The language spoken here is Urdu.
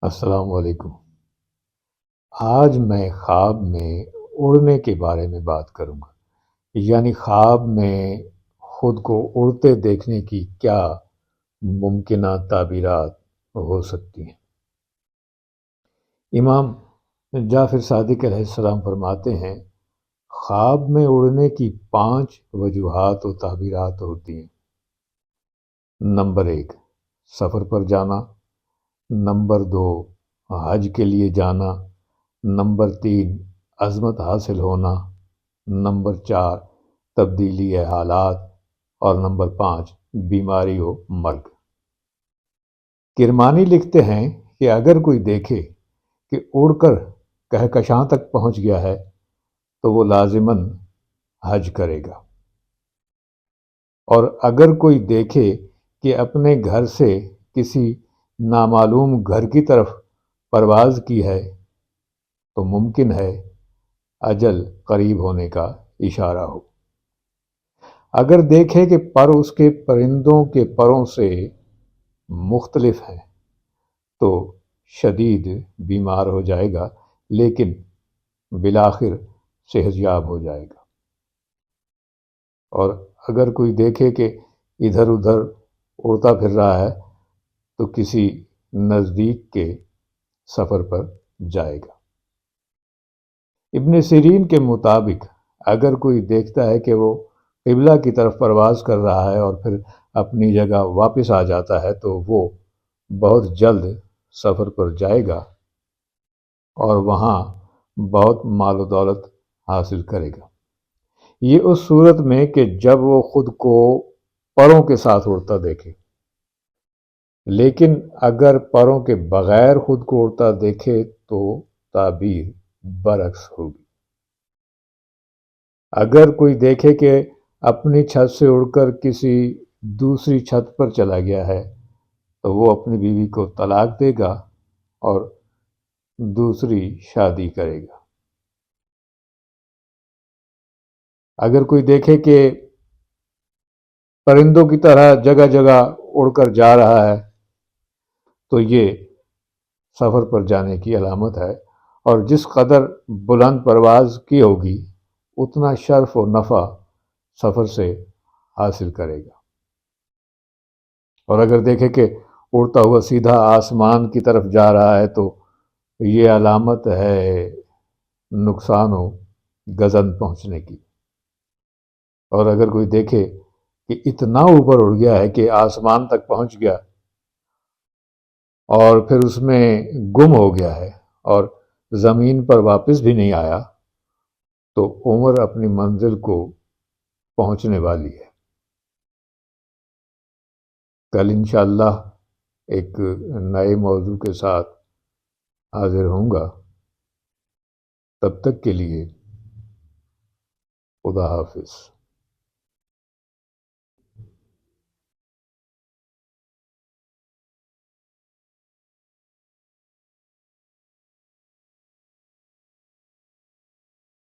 السلام علیکم۔ آج میں خواب میں اڑنے کے بارے میں بات کروں گا، یعنی خواب میں خود کو اڑتے دیکھنے کی کیا ممکنہ تعبیرات ہو سکتی ہیں۔ امام جعفر صادق علیہ السلام فرماتے ہیں، خواب میں اڑنے کی 5 وجوہات و تعبیرات ہوتی ہیں۔ نمبر 1، سفر پر جانا۔ نمبر 2، حج کے لیے جانا۔ نمبر 3، عظمت حاصل ہونا۔ نمبر 4، تبدیلی حالات۔ اور نمبر 5، بیماری و مرگ۔ کرمانی لکھتے ہیں کہ اگر کوئی دیکھے کہ اڑ کر کہکشاں تک پہنچ گیا ہے تو وہ لازماً حج کرے گا، اور اگر کوئی دیکھے کہ اپنے گھر سے کسی نامعلوم گھر کی طرف پرواز کی ہے تو ممکن ہے اجل قریب ہونے کا اشارہ ہو۔ اگر دیکھے کہ پر اس کے پرندوں کے پروں سے مختلف ہیں تو شدید بیمار ہو جائے گا، لیکن بالآخر صحت یاب ہو جائے گا۔ اور اگر کوئی دیکھے کہ ادھر ادھر اڑتا پھر رہا ہے تو کسی نزدیک کے سفر پر جائے گا۔ ابن سیرین کے مطابق اگر کوئی دیکھتا ہے کہ وہ قبلہ کی طرف پرواز کر رہا ہے اور پھر اپنی جگہ واپس آ جاتا ہے تو وہ بہت جلد سفر پر جائے گا اور وہاں بہت مال و دولت حاصل کرے گا۔ یہ اس صورت میں کہ جب وہ خود کو پروں کے ساتھ اڑتا دیکھے، لیکن اگر پروں کے بغیر خود کو اڑتا دیکھے تو تعبیر برعکس ہوگی۔ اگر کوئی دیکھے کہ اپنی چھت سے اڑ کر کسی دوسری چھت پر چلا گیا ہے تو وہ اپنی بیوی کو طلاق دے گا اور دوسری شادی کرے گا۔ اگر کوئی دیکھے کہ پرندوں کی طرح جگہ جگہ اڑ کر جا رہا ہے تو یہ سفر پر جانے کی علامت ہے، اور جس قدر بلند پرواز کی ہوگی اتنا شرف و نفع سفر سے حاصل کرے گا۔ اور اگر دیکھے کہ اڑتا ہوا سیدھا آسمان کی طرف جا رہا ہے تو یہ علامت ہے نقصان و گزن پہنچنے کی۔ اور اگر کوئی دیکھے کہ اتنا اوپر اڑ گیا ہے کہ آسمان تک پہنچ گیا اور پھر اس میں گم ہو گیا ہے اور زمین پر واپس بھی نہیں آیا تو عمر اپنی منزل کو پہنچنے والی ہے۔ کل انشاءاللہ ایک نئے موضوع کے ساتھ حاضر ہوں گا۔ تب تک کے لیے خدا حافظ۔